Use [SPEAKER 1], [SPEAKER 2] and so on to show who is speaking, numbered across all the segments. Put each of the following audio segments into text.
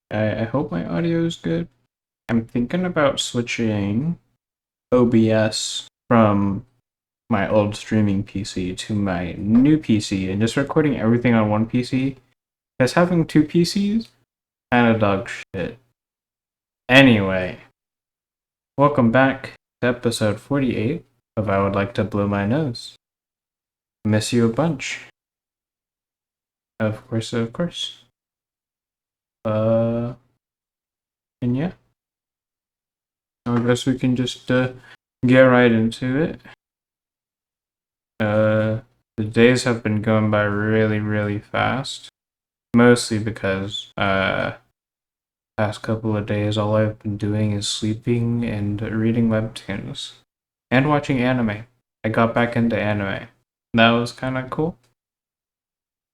[SPEAKER 1] I hope my audio is good. I'm thinking about switching OBS from my old streaming PC to my new PC and just recording everything on one PC. Because having two PCs, kind of dog shit. Anyway, welcome back to episode 48 of I Would Like to Blow My Nose. Miss you a bunch. Of course, of course. And yeah. I guess we can just get right into it. The days have been going by really, really fast. Mostly because past couple of days all I've been doing is sleeping and reading webtoons and watching anime. I got back into anime. That was kind of cool.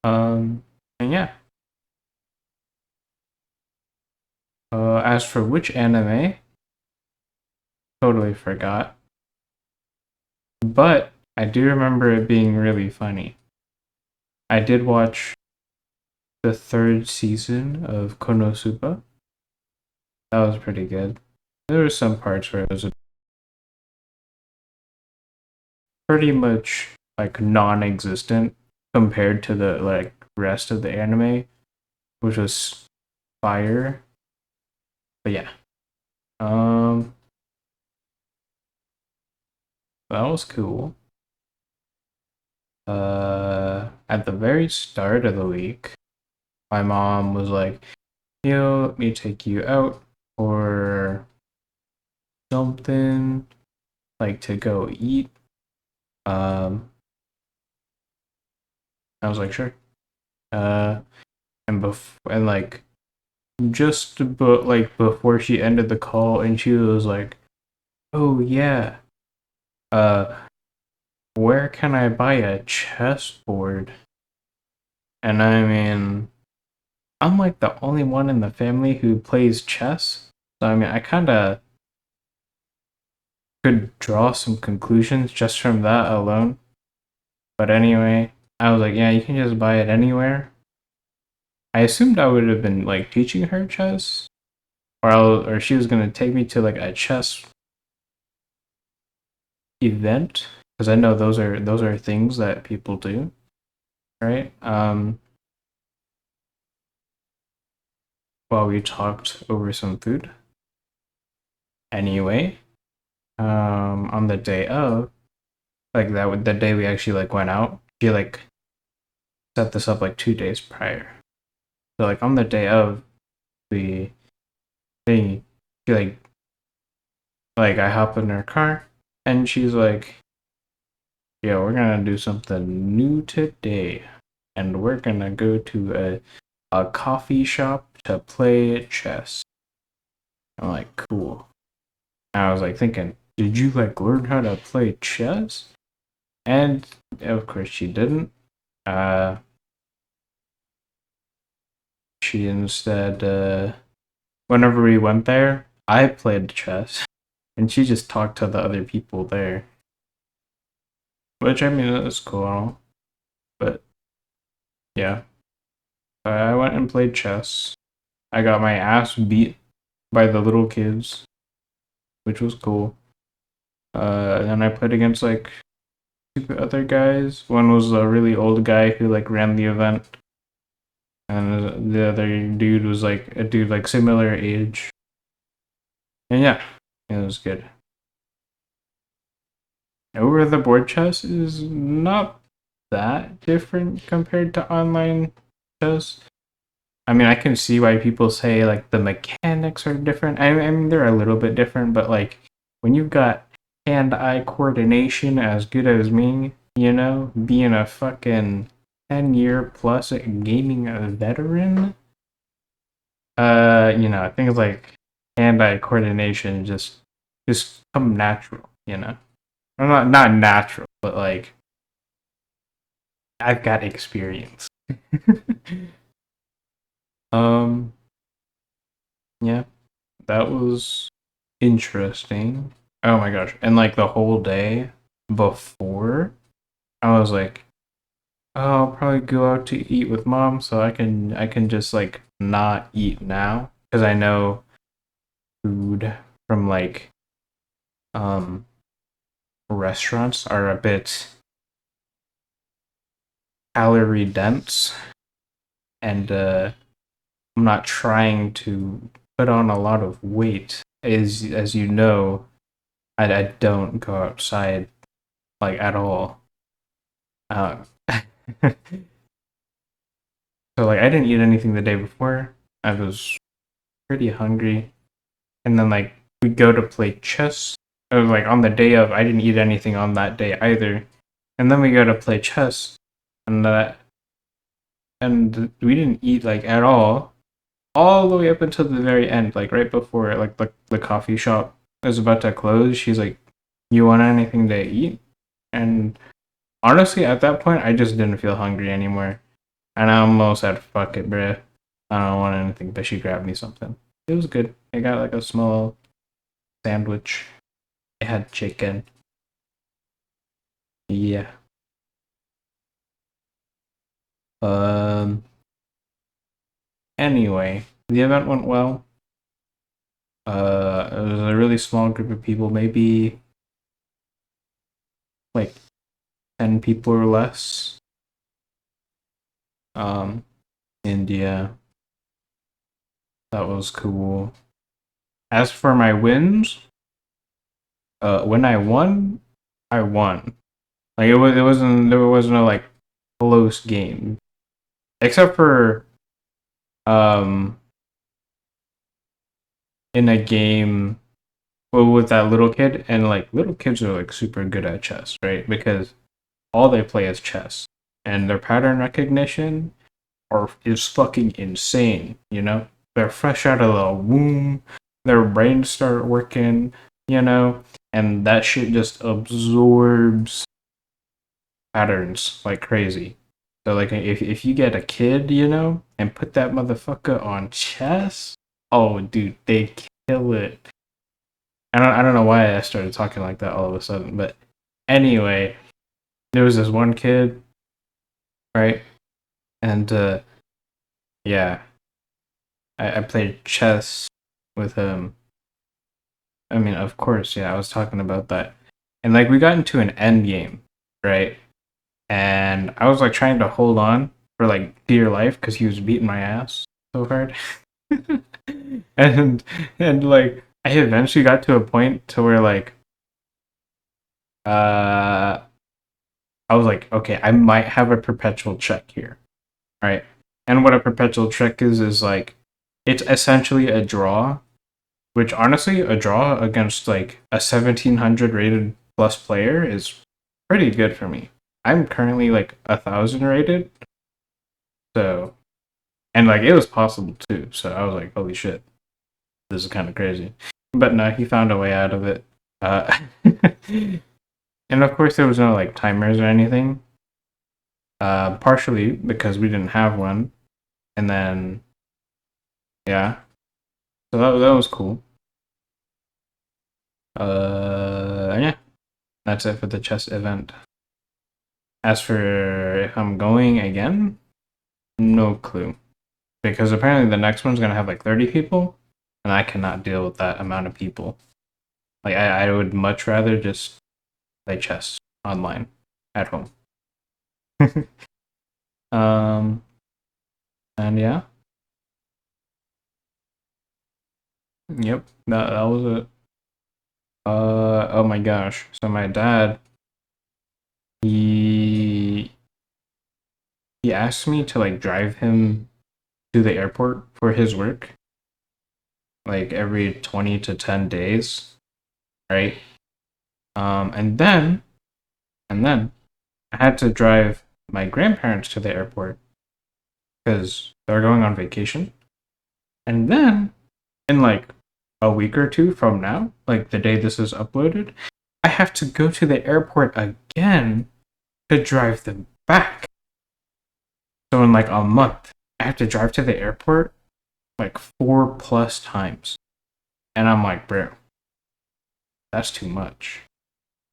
[SPEAKER 1] And yeah. As for which anime, totally forgot. But I do remember it being really funny. I did watch the third season of Konosuba. That was pretty good. There were some parts where it was pretty much like non-existent compared to the like rest of the anime, which was fire. But yeah, um, that was cool. At the very start of the week, my mom was like, let me take you out for something, like to go eat. I was like, sure. And like before she ended the call, and she was like, "Oh yeah, uh, where can I buy a chessboard?" And I mean, I'm like the only one in the family who plays chess, so I mean, I kind of could draw some conclusions just from that alone. But anyway, I was like, "Yeah, you can just buy it anywhere." I assumed I would have been like teaching her chess, or she was gonna take me to like a chess event, because I know those are things that people do, right? While we talked over some food. Anyway, on the day of, like the day we actually like went out, she like set this up like 2 days prior. So like on the day of the thing, she like I hop in her car and she's like, "Yo, we're gonna do something new today, and we're gonna go to a coffee shop to play chess." I'm like, cool. And I was like thinking, did you like learn how to play chess? And of course she didn't. Uh, she instead, whenever we went there, I played chess, and she just talked to the other people there. Which I mean, that's cool, but yeah. I went and played chess. I got my ass beat by the little kids, which was cool. And I played against like two other guys. One was a really old guy who like ran the event, and the other dude was like a dude like similar age. And yeah, it was good. Over the board chess is not that different compared to online chess. I mean, I can see why people say like the mechanics are different. I mean, they're a little bit different, but like when you've got hand-eye coordination as good as me, being a fucking 10-year plus gaming veteran, things like hand-eye coordination just come natural. Or not natural, but like I've got experience. um, yeah, that was interesting. Oh my gosh. And like the whole day before, I was like, "Oh, I'll probably go out to eat with mom so I can just like not eat now." because I know food from like um restaurants are a bit calorie dense, and I'm not trying to put on a lot of weight. As you know, I don't go outside like at all. Uh, so like I didn't eat anything the day before. I was pretty hungry, and then like we go to play chess. It was like on the day of. I didn't eat anything on that day either, and then we go to play chess, and we didn't eat like at all the way up until the very end, like right before like the coffee shop was about to close. She's like, "You want anything to eat?" And honestly, at that point, I just didn't feel hungry anymore, and I almost said, "Fuck it, bruh. I don't want anything." But she grabbed me something. It was good. I got like a small sandwich. It had chicken. Yeah. Um. Anyway, the event went well. It was a really small group of people, maybe like 10 people or less. Um, and yeah, that was cool. As for my wins, when I won, I won. Like there wasn't a like close game, except for um in a game with that little kid, and like little kids are like super good at chess, right? Because all they play is chess, and their pattern recognition is fucking insane. You know, they're fresh out of the womb, their brains start working. You know, and that shit just absorbs patterns like crazy. So like if you get a kid, you know, and put that motherfucker on chess, oh dude, they kill it. I don't know why I started talking like that all of a sudden, but anyway, there was this one kid, right? And yeah, I played chess with him. I mean, of course, yeah, I was talking about that. And like we got into an end game, right? And I was like trying to hold on for like dear life because he was beating my ass so hard. and like I eventually got to a point to where like uh I was like, okay, I might have a perpetual check here, right? And what a perpetual check is like it's essentially a draw, which honestly, a draw against like a 1700 rated plus player is pretty good for me. I'm currently like 1,000 rated, so and like it was possible too. So I was like, holy shit, this is kind of crazy. But no, he found a way out of it. Uh, and of course, there was no like timers or anything. Partially because we didn't have one, and then yeah, so that was cool. Yeah, that's it for the chess event. As for if I'm going again, no clue. Because apparently the next one's gonna have like 30 people, and I cannot deal with that amount of people. Like I would much rather just play chess online at home. um, and yeah, yep, that was it. Oh my gosh. So my dad, he he asked me to like drive him to the airport for his work, like every 20 to 10 days, right? And then I had to drive my grandparents to the airport because they're going on vacation. And then in like a week or two from now, like the day this is uploaded, I have to go to the airport again to drive them back. So in like a month, I have to drive to the airport like 4+ times. And I'm like, bro, that's too much.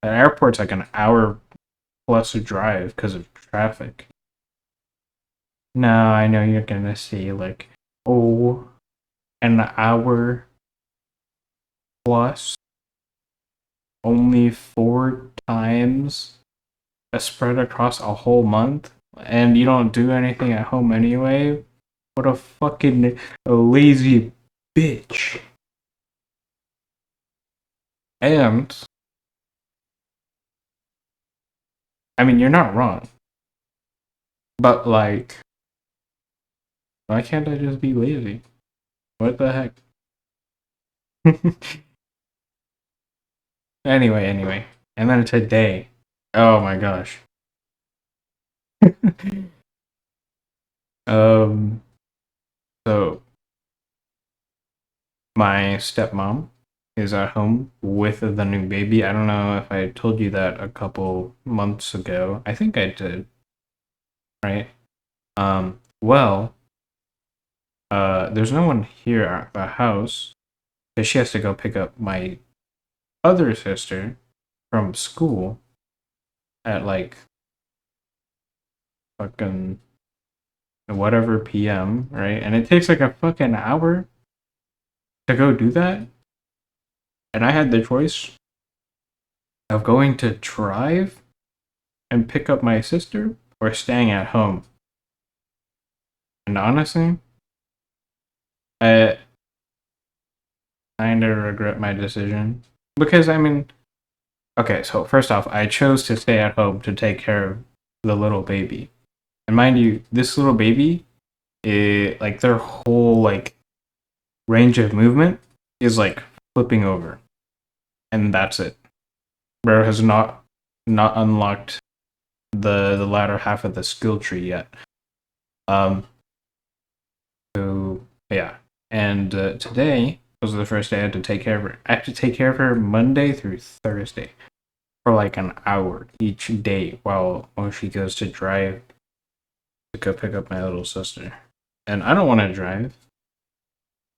[SPEAKER 1] The airport's like an hour plus a drive because of traffic. No, I know you're gonna say like, oh, an hour plus only 4 times spread across a whole month, and you don't do anything at home anyway? What a fucking lazy bitch. And, I mean, you're not wrong. But, like, why can't I just be lazy? What the heck? Anyway. And then today. Oh my gosh. um, so my stepmom is at home with the new baby. I don't know if I told you that a couple months ago. I think I did, right? Well, there's no one here at the house because she has to go pick up my other sister from school at like fucking whatever PM, right? And it takes like a fucking hour to go do that. And I had the choice of going to drive and pick up my sister or staying at home. And honestly, I kind of regret my decision. Because, I mean, okay, so first off, I chose to stay at home to take care of the little baby. And mind you, this little baby, like their whole like range of movement is like flipping over. And that's it. Bro has not unlocked the latter half of the skill tree yet. Um so yeah. And today was the first day I had to take care of her. I have to take care of her Monday through Thursday for like an hour each day while she goes to drive to go pick up my little sister. And I don't want to drive.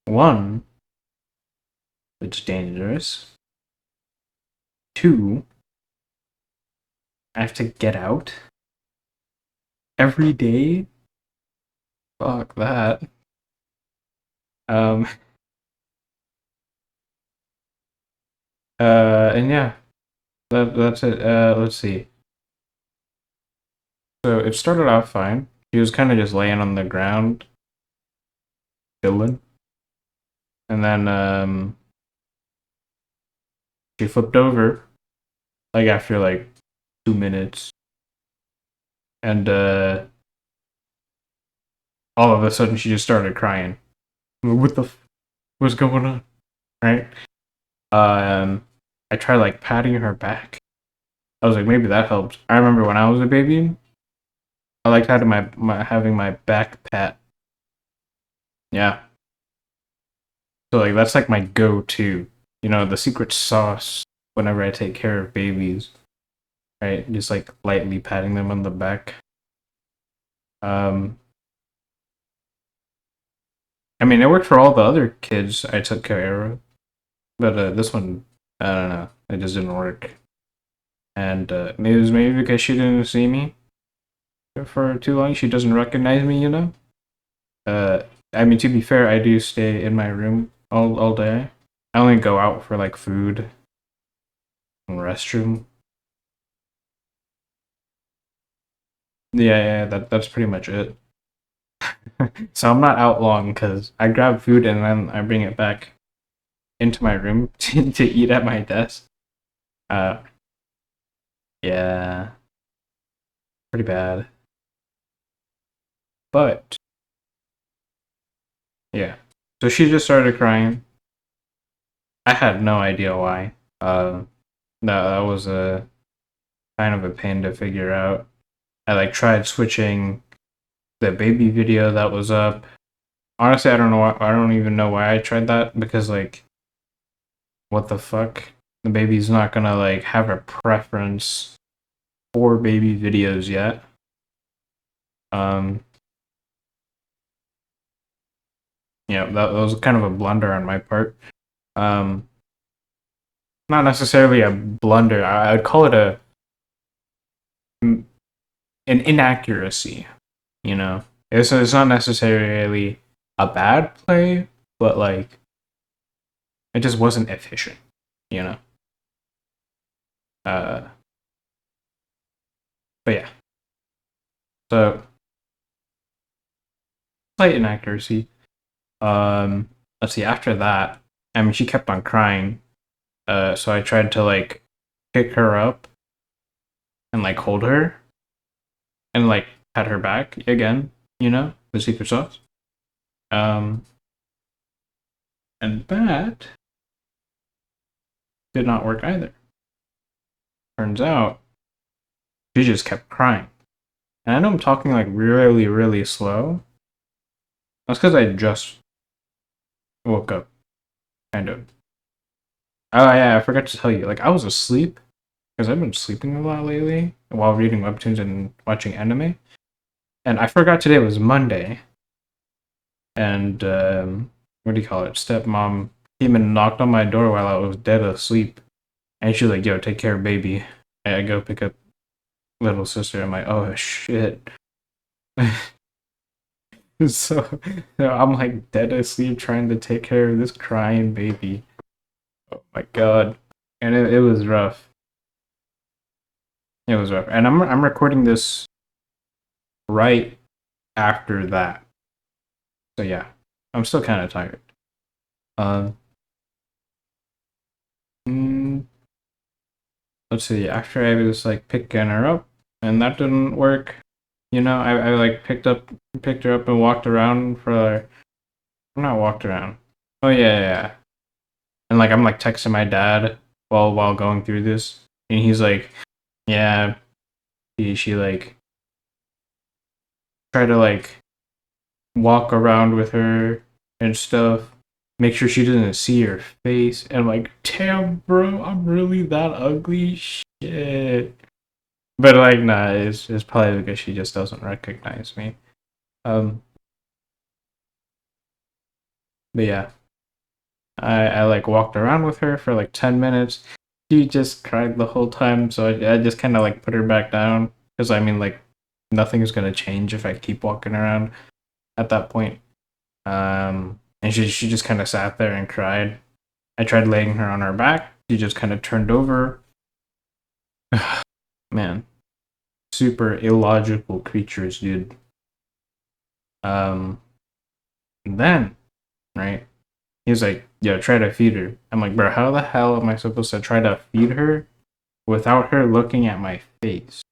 [SPEAKER 1] One, it's dangerous. Two, I have to get out every day. Fuck that. Um and yeah, that's it. Let's see. So it started off fine. She was kind of just laying on the ground, chilling. And then she flipped over like after like 2 minutes. And all of a sudden she just started crying. What the what's going on? Right? I tried like patting her back. I was like, maybe that helped. I remember when I was a baby, I liked having having my back pat. Yeah. So like that's like my go-to. You know, the secret sauce whenever I take care of babies. Right? Just like lightly patting them on the back. Um I mean, it worked for all the other kids I took care of, but this one, I don't know, it just didn't work. And maybe it was maybe because she didn't see me for too long. She doesn't recognize me, you know. I mean, to be fair, I do stay in my room all day. I only go out for like food and restroom. Yeah, that's pretty much it. So I'm not out long because I grab food and then I bring it back into my room to eat at my desk. Uh, yeah, pretty bad. But yeah, so she just started crying. I had no idea why. That was a kind of a pain to figure out. I like tried switching the baby video that was up. Honestly, I don't know why, I don't even know why I tried that because like what the fuck? The baby's not gonna like have a preference for baby videos yet. Um yeah, that was kind of a blunder on my part. Um Not necessarily a blunder. I would call it an inaccuracy, you know. It's not necessarily a bad play, but like it just wasn't efficient, you know. Uh, but yeah, so slight inaccuracy. Let's see. After that, I mean, she kept on crying. So I tried to like pick her up and like hold her and like pat her back again. You know, the secret sauce. Um, and that did not work either. Turns out she just kept crying. And I know I'm talking like really, really slow. That's because I just woke up, kind of. Oh yeah, I forgot to tell you. Like I was asleep because I've been sleeping a lot lately while reading webtoons and watching anime. And I forgot today was Monday. And what do you call it? Stepmom came and knocked on my door while I was dead asleep. And she was like, "Yo, take care of baby." And I go pick up little sister. I'm like, "Oh shit." So I'm like dead asleep trying to take care of this crying baby. Oh my god. And it was rough. It was rough. And I'm recording this right after that. So yeah. I'm still kind of tired. Um mm, let's see. After I was like picking her up and that didn't work. You know, I like picked her up and walked around for not walked around. Oh yeah, yeah, yeah. And like I'm like texting my dad while going through this. And he's like, yeah, she like try to like walk around with her and stuff. Make sure she doesn't see her face. And I'm like, damn, bro, I'm really that ugly? Shit. But like, nah, it's probably because she just doesn't recognize me. Um, but yeah, I like walked around with her for like 10 minutes. She just cried the whole time, so I just kind of like put her back down because I mean like nothing's gonna change if I keep walking around at that point. And she just kind of sat there and cried. I tried laying her on her back. She just kind of turned over. Man, super illogical creatures, dude. Um, and then right, he was like, "Yo, try to feed her." I'm like, "Bro, how the hell am I supposed to try to feed her without her looking at my face?"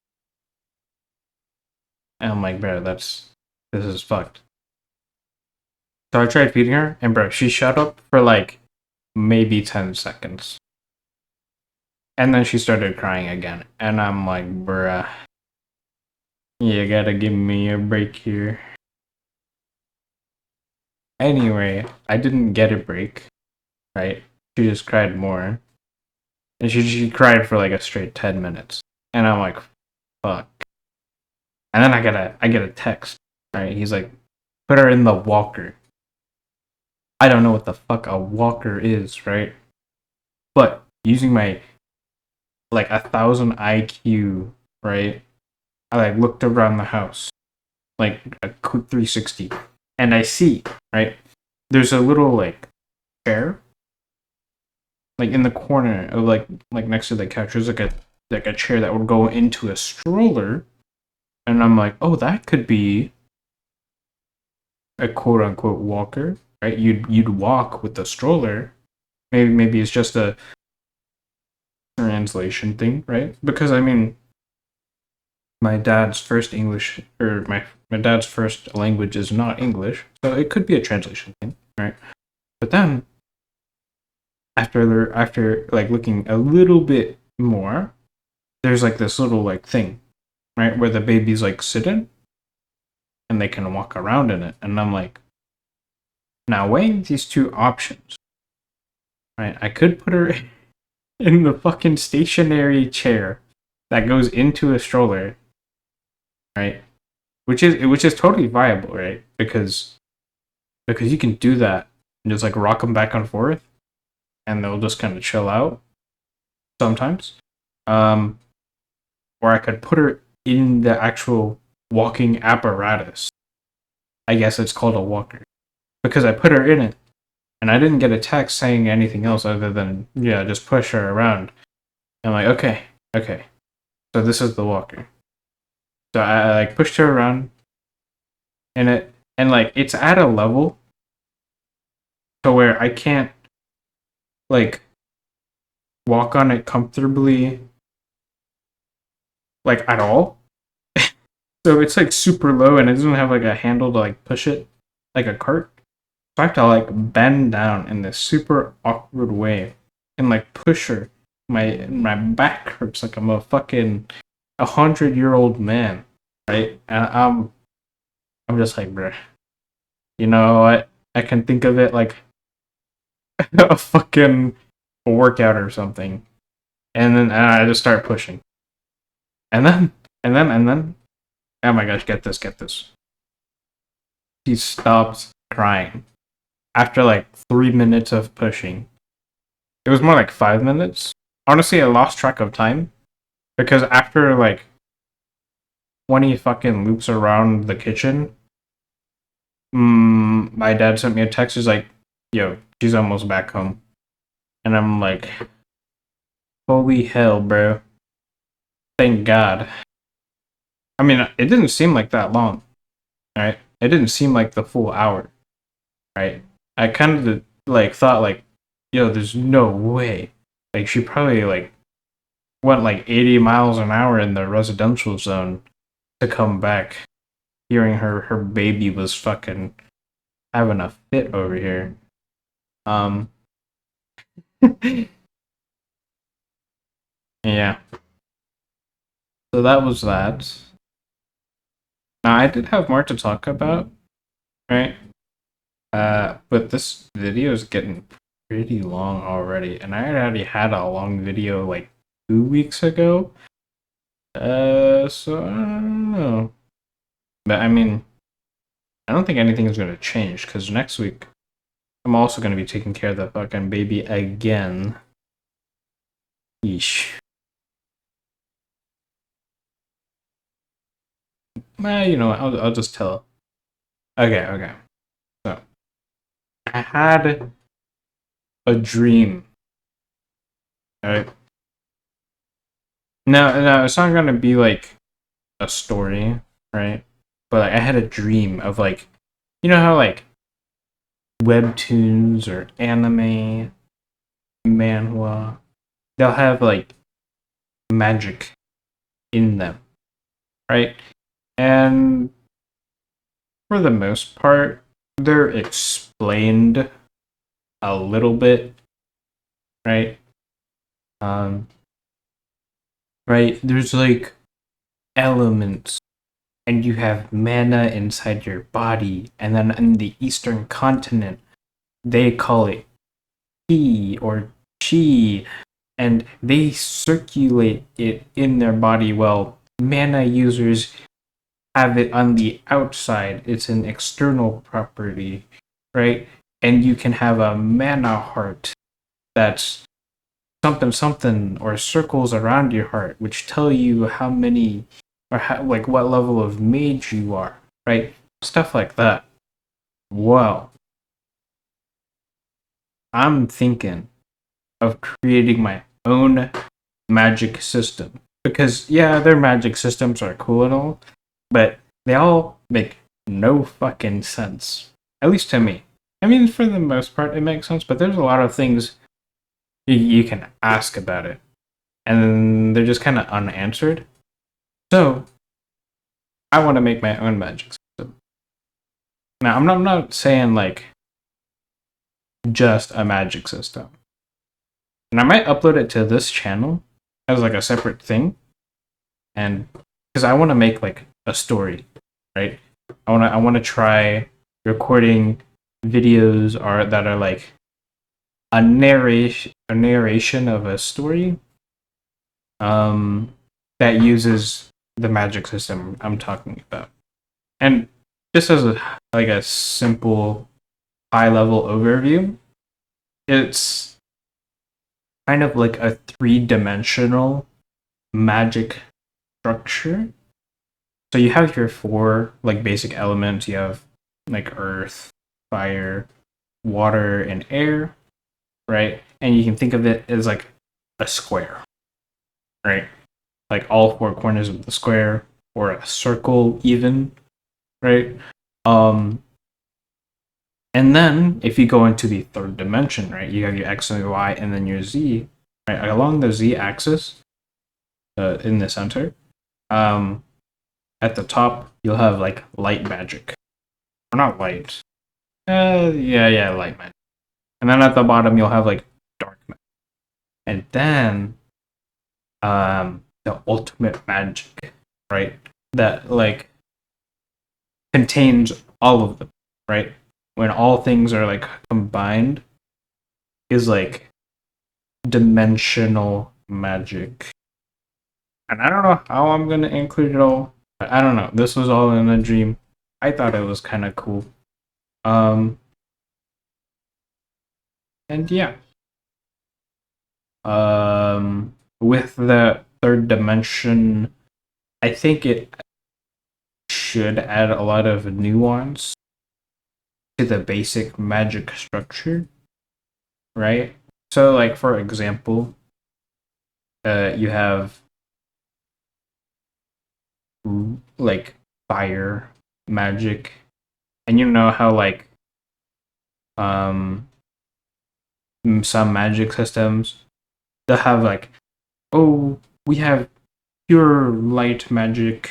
[SPEAKER 1] And I'm like, "Bro, this is fucked." So I tried feeding her, and bro, she shut up for like maybe 10 seconds. And then she started crying again. And I'm like, bruh, you gotta give me a break here. Anyway, I didn't get a break, right? She just cried more. And she cried for like a straight 10 minutes. And I'm like, fuck. And then I get a text, right? He's like, put her in the walker. I don't know what the fuck a walker is, right? But using my like 1,000 IQ, right? I like looked around the house, like a quick 360, and I see, right? There's a little like chair, like in the corner of like next to the couch. There's like a chair that would go into a stroller, and I'm like, oh, that could be a quote unquote walker, right? You'd walk with the stroller. Maybe it's just a translation thing, right? Because I mean, my dad's first English or my dad's first language is not English, so it could be a translation thing, right? But then after like looking a little bit more, there's like this little like thing, right, where the baby's like sitting and they can walk around in it, and I'm like, now weighing these two options, right? I could put her in the fucking stationary chair that goes into a stroller, right? Which is totally viable, right? Because you can do that and just like rock them back and forth, and they'll just kind of chill out sometimes. Um, or I could put her in the actual walking apparatus. I guess it's called a walker because I put her in it, And I didn't get a text saying anything else other than, yeah, just push her around. I'm like, okay, okay. So this is the walker. So I like pushed her around, and like it's at a level to where I can't like walk on it comfortably, like at all. So it's like super low and it doesn't have like a handle to like push it like a cart. So I have to like bend down in this super awkward way and like push her. My back hurts like I'm a fucking 100-year-old man, right? And I'm just like, bruh, you know what? I can think of it like a fucking workout or something, and then I just start pushing, and then, oh my gosh, get this. He stops crying after like 3 minutes of pushing. It was more like 5 minutes. Honestly, I lost track of time because after like 20 fucking loops around the kitchen, my dad sent me a text. He's like, "Yo, she's almost back home," and I'm like, "Holy hell, bro! Thank God." I mean, it didn't seem like that long, right? It didn't seem like the full hour, right? I kind of like thought like, "Yo, there's no way." Like she probably like went like 80 miles an hour in the residential zone to come back, hearing her baby was fucking having a fit over here. Um, yeah. So that was that. Now I did have more to talk about, right? But this video is getting pretty long already, and I already had a long video like 2 weeks ago. So I don't know. But I mean, I don't think anything is gonna change because next week I'm also gonna be taking care of the fucking baby again. Yeesh. You know what? I'll just tell. Okay, okay. So I had a dream. Alright. No, it's not gonna be like a story, right? But like, I had a dream of like, you know how like webtoons or anime, manhwa, they'll have like magic in them, right? And for the most part, they're explained a little bit, right? Um, right? There's like elements, and you have mana inside your body, and then in the Eastern continent, they call it ki or chi, and they circulate it in their body. Well, mana users have it on the outside. It's an external property, right? And you can have a mana heart that's something something or circles around your heart, which tell you how many or how, like what level of mage you are, right? Stuff like that. Well, I'm thinking of creating my own magic system because yeah, their magic systems are cool and all, but they all make no fucking sense. At least to me. I mean, for the most part, it makes sense, but there's a lot of things you can ask about it, and they're just kind of unanswered. So, I want to make my own magic system. Now, I'm not saying like just a magic system, and I might upload it to this channel as like a separate thing, and because I want to make like a story, right? I want to try recording videos are that are like a narration of a story that uses the magic system I'm talking about. And just as a simple high level overview, it's kind of like a three-dimensional magic structure. So you have your four like basic elements. You have like earth, fire, water, and air, right? And you can think of it as like a square, right? Like all four corners of the square, or a circle, even, right? Um, and then if you go into the third dimension, right, you have your x and your y, and then your z, right? Along the z axis, in the center, um, at the top you'll have like light magic, or not light. Yeah, light magic. And then at the bottom you'll have like dark magic, and then the ultimate magic, right? That like contains all of them, right? When all things are like combined, is like dimensional magic. And I don't know how I'm gonna include it all, but I don't know. This was all in a dream. I thought it was kind of cool. Um, and yeah. With the third dimension, I think it should add a lot of nuance to the basic magic structure, right? So, like for example, you have like fire magic, and you know how like um some magic systems they'll have like, oh, we have pure light magic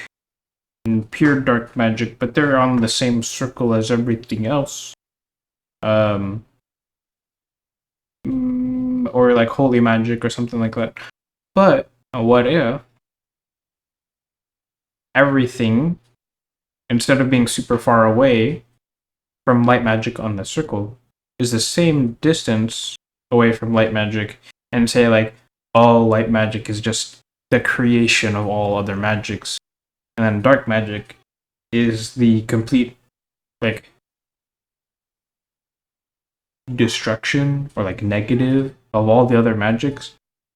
[SPEAKER 1] and pure dark magic, but they're on the same circle as everything else. Um, or like holy magic or something like that. But what if everything, instead of being super far away from light magic on the circle, is the same distance away from light magic, and say like all light magic is just the creation of all other magics, and then dark magic is the complete like destruction or like negative of all the other magics,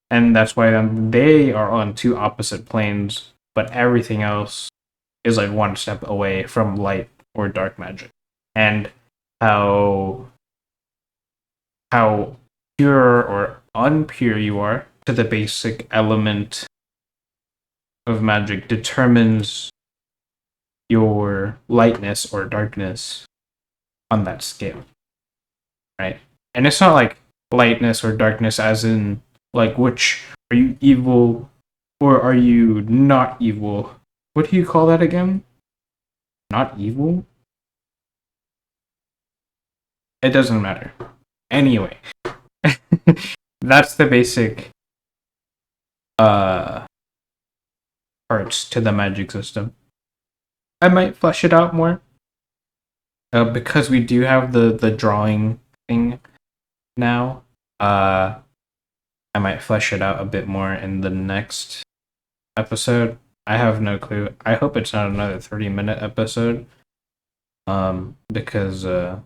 [SPEAKER 1] and that's why they are on two opposite planes, but everything else is like one step away from light or dark magic. And how how pure or unpure you are to the basic element of magic determines your lightness or darkness on that scale, right? And it's not like lightness or darkness as in like which are you evil or are you not evil? What do you call that again? Not evil? It doesn't matter. Anyway, that's the basic uh parts to the magic system. I might flesh it out more because we do have the drawing thing now. I might flesh it out a bit more in the next episode. I have no clue. I hope it's not another 30-minute episode. Because I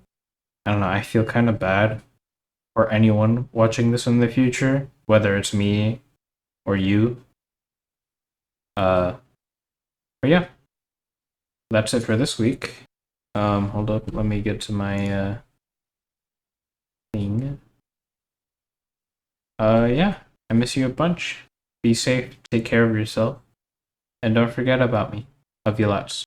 [SPEAKER 1] don't know, I feel kind of bad for anyone watching this in the future, whether it's me or you. But yeah, that's it for this week. Hold up, let me get to my thing. Yeah, I miss you a bunch. Be safe, take care of yourself, and don't forget about me. Love you lots.